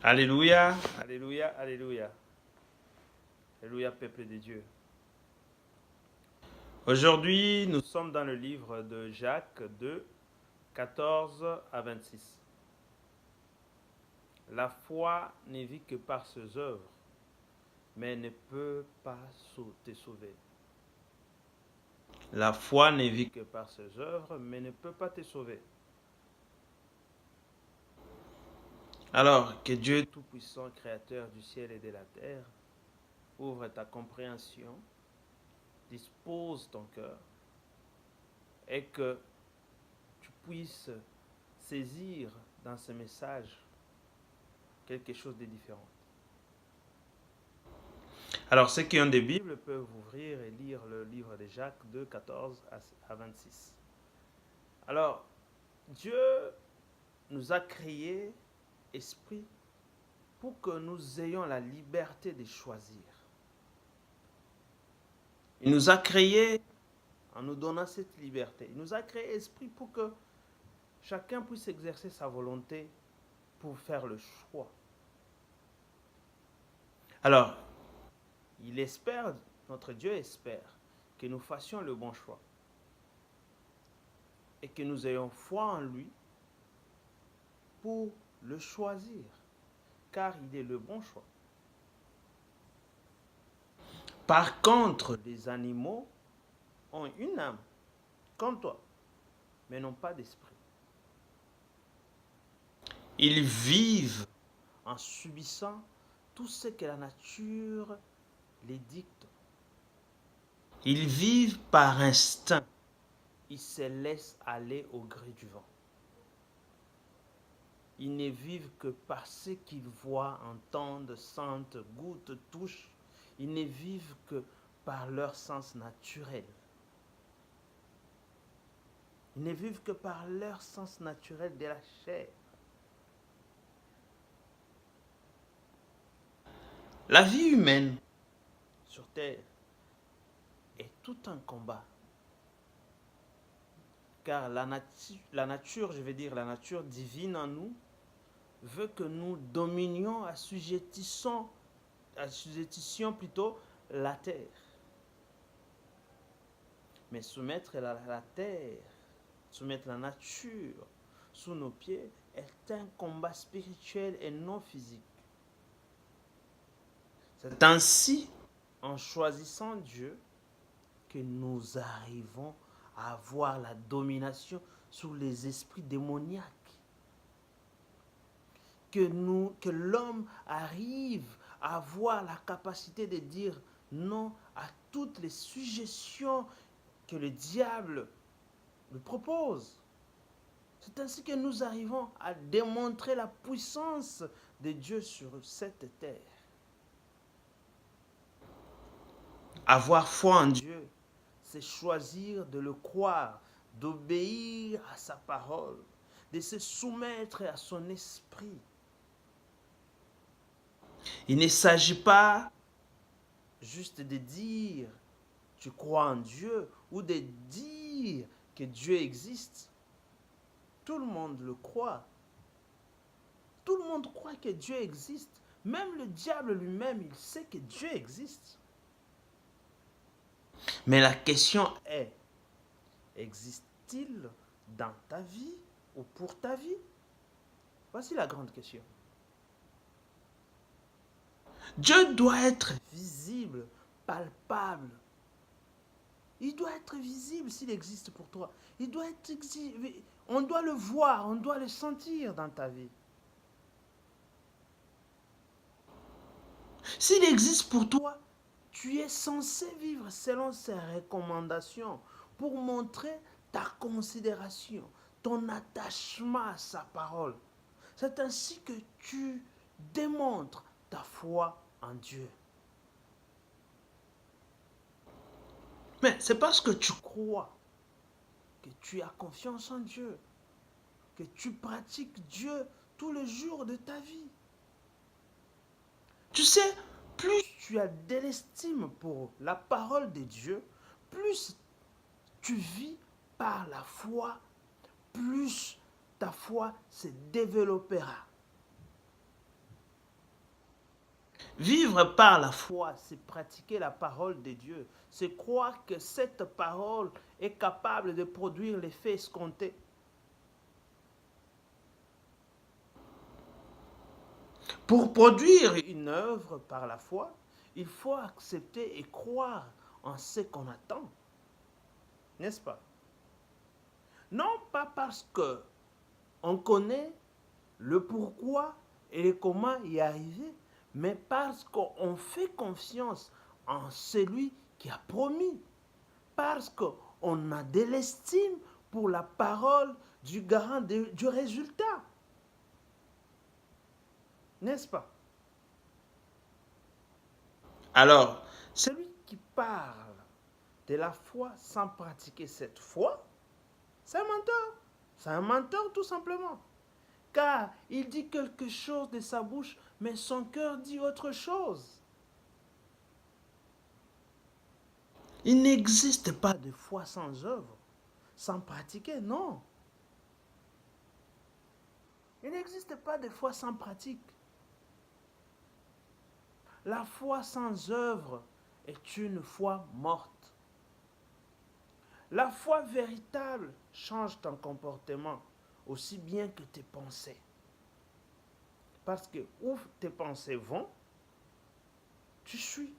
Alléluia, alléluia, alléluia. Alléluia, peuple de Dieu. Aujourd'hui, nous sommes dans le livre de Jacques 2, 14 à 26. La foi n'est vue que par ses œuvres, mais ne peut pas te sauver. La foi n'est vue que par ses œuvres, mais ne peut pas te sauver. Alors que Dieu Tout-Puissant, Créateur du ciel et de la terre, ouvre ta compréhension, dispose ton cœur, et que tu puisses saisir dans ce message quelque chose de différent. Alors, ceux qui ont des Bibles peuvent ouvrir et lire le livre de Jacques 2, 14 à 26. Alors, Dieu nous a créé esprit pour que nous ayons la liberté de choisir. Il nous a créé en nous donnant cette liberté. Il nous a créé esprit pour que chacun puisse exercer sa volonté pour faire le choix. Alors, il espère, notre Dieu espère, que nous fassions le bon choix et que nous ayons foi en lui pour le choisir, car il est le bon choix. Par contre, les animaux ont une âme, comme toi, mais n'ont pas d'esprit. Ils vivent en subissant tout ce que la nature les dicte. Ils vivent par instinct. Ils se laissent aller au gré du vent. Ils ne vivent que par ce qu'ils voient, entendent, sentent, goûtent, touchent. Ils ne vivent que par leur sens naturel. Ils ne vivent que par leur sens naturel de la chair. La vie humaine sur terre est tout un combat. Car la nature divine en nous, veut que nous dominions, assujettissions plutôt la terre. Mais soumettre la terre, soumettre la nature sous nos pieds est un combat spirituel et non physique. C'est ainsi, en choisissant Dieu, que nous arrivons à avoir la domination sur les esprits démoniaques. Que l'homme arrive à avoir la capacité de dire non à toutes les suggestions que le diable lui propose. C'est ainsi que nous arrivons à démontrer la puissance de Dieu sur cette terre. Avoir foi en Dieu, c'est choisir de le croire, d'obéir à sa parole, de se soumettre à son esprit. Il ne s'agit pas juste de dire tu crois en Dieu ou de dire que Dieu existe. Tout le monde le croit. Tout le monde croit que Dieu existe. Même le diable lui-même, il sait que Dieu existe. Mais la question est, existe-t-il dans ta vie ou pour ta vie? Voici la grande question. Dieu doit être visible, palpable. Il doit être visible s'il existe pour toi. Il doit être on doit le voir, on doit le sentir dans ta vie. S'il existe pour toi, tu es censé vivre selon ses recommandations pour montrer ta considération, ton attachement à sa parole. C'est ainsi que tu démontres ta foi en Dieu. Mais c'est parce que tu crois, que tu as confiance en Dieu, que tu pratiques Dieu tous les jours de ta vie. Tu sais, plus tu as de l'estime pour la parole de Dieu, plus tu vis par la foi, plus ta foi se développera. Vivre par la foi, c'est pratiquer la parole de Dieu. C'est croire que cette parole est capable de produire l'effet escompté. Pour produire une œuvre par la foi, il faut accepter et croire en ce qu'on attend. N'est-ce pas? Non pas parce que on connaît le pourquoi et le comment y arriver, mais parce qu'on fait confiance en celui qui a promis, parce qu'on a de l'estime pour la parole du garant du résultat. N'est-ce pas? Alors, celui qui parle de la foi sans pratiquer cette foi, c'est un menteur. C'est un menteur tout simplement. Car il dit quelque chose de sa bouche, mais son cœur dit autre chose. Il n'existe pas de foi sans œuvre, sans pratiquer, non. Il n'existe pas de foi sans pratique. La foi sans œuvre est une foi morte. La foi véritable change ton comportement aussi bien que tes pensées. Parce que où tes pensées vont, tu suis.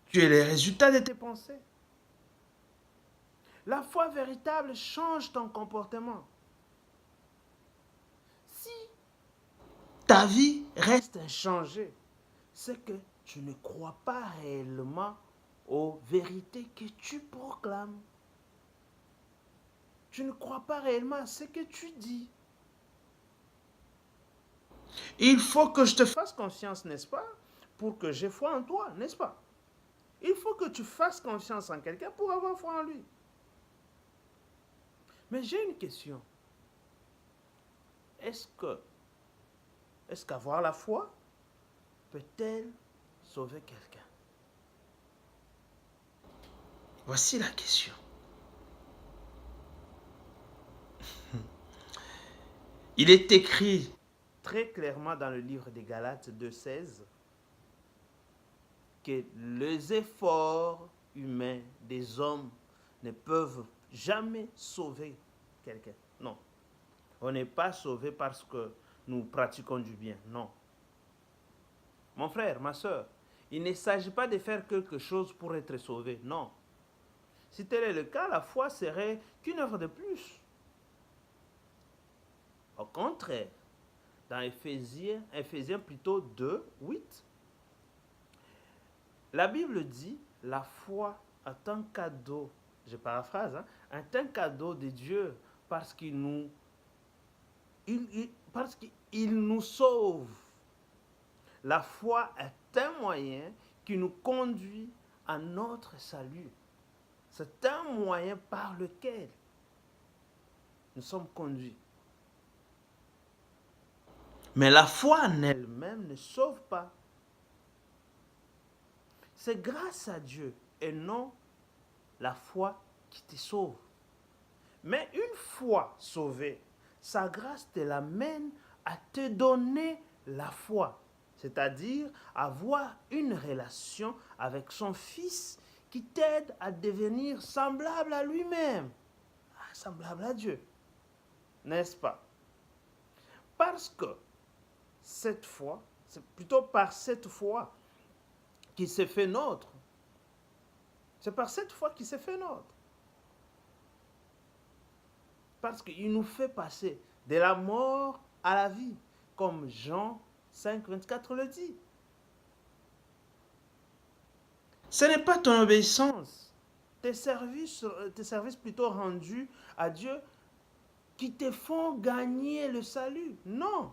Tu es les résultats de tes pensées. La foi véritable change ton comportement. Si ta vie reste inchangée, c'est que tu ne crois pas réellement aux vérités que tu proclames. Tu ne crois pas réellement à ce que tu dis. Il faut que je te fasse confiance, n'est-ce pas, pour que j'ai foi en toi, n'est-ce pas? Il faut que tu fasses confiance en quelqu'un pour avoir foi en lui. Mais j'ai une question. Est-ce que, est-ce qu'avoir la foi peut-elle sauver quelqu'un? Voici la question. Il est écrit très clairement dans le livre des Galates 2,16 que les efforts humains des hommes ne peuvent jamais sauver quelqu'un. Non. On n'est pas sauvé parce que nous pratiquons du bien. Non. Mon frère, ma soeur, il ne s'agit pas de faire quelque chose pour être sauvé. Non. Si tel est le cas, la foi serait qu'une œuvre de plus. Au contraire, dans Éphésiens plutôt 2, 8, la Bible dit la foi est un cadeau, je paraphrase, est un cadeau de Dieu parce qu'il nous, parce qu'il nous sauve. La foi est un moyen qui nous conduit à notre salut. C'est un moyen par lequel nous sommes conduits. Mais la foi en elle-même ne sauve pas. C'est grâce à Dieu et non la foi qui te sauve. Mais une fois sauvé, sa grâce te l'amène à te donner la foi, c'est-à-dire avoir une relation avec son Fils qui t'aide à devenir semblable à lui-même, semblable à Dieu, n'est-ce pas? Parce que cette foi, c'est plutôt par cette foi qui s'est fait nôtre. C'est par cette foi qui s'est fait nôtre. Parce qu'il nous fait passer de la mort à la vie, comme Jean 5, 24 le dit. Ce n'est pas ton obéissance, tes services plutôt rendus à Dieu qui te font gagner le salut. Non.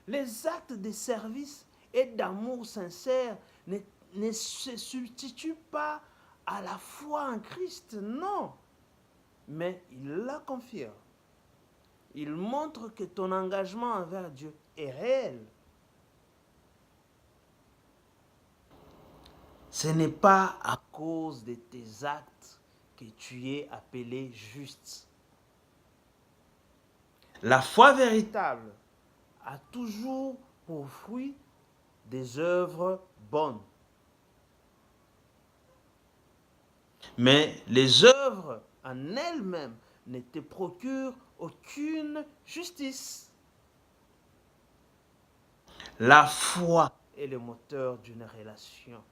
Les actes de service et d'amour sincère ne se substituent pas à la foi en Christ. Non. Mais il la confirme. Il montre que ton engagement envers Dieu est réel. Ce n'est pas à cause de tes actes que tu es appelé juste. La foi véritable a toujours pour fruit des œuvres bonnes. Mais les œuvres en elles-mêmes ne te procurent aucune justice. La foi est le moteur d'une relation.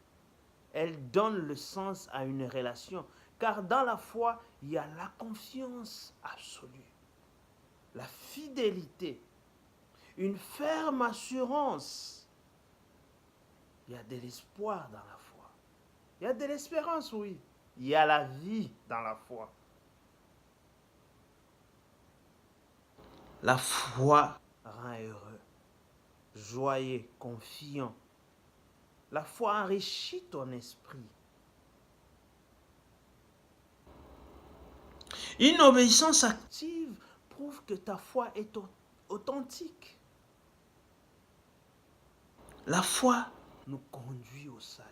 Elle donne le sens à une relation, car dans la foi, il y a la confiance absolue, la fidélité, une ferme assurance. Il y a de l'espoir dans la foi. Il y a de l'espérance, oui. Il y a la vie dans la foi. La foi rend heureux, joyeux, confiant. La foi enrichit ton esprit. Une obéissance active prouve que ta foi est authentique. La foi nous conduit au salut.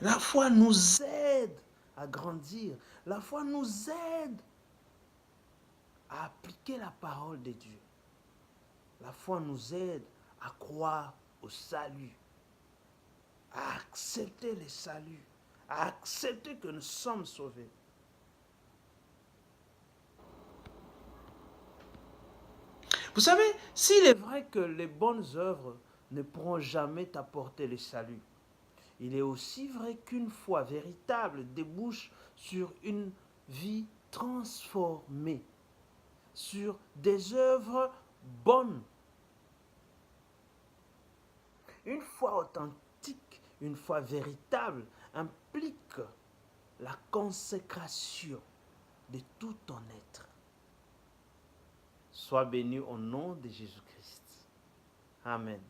La foi nous aide à grandir. La foi nous aide à appliquer la parole de Dieu. La foi nous aide à croire au salut, à accepter le salut, à accepter que nous sommes sauvés. Vous savez, s'il est vrai que les bonnes œuvres ne pourront jamais t'apporter le salut, il est aussi vrai qu'une foi véritable débouche sur une vie transformée, sur des œuvres bonnes. Une foi authentique, une foi véritable implique la consécration de tout ton être. Sois béni au nom de Jésus-Christ. Amen.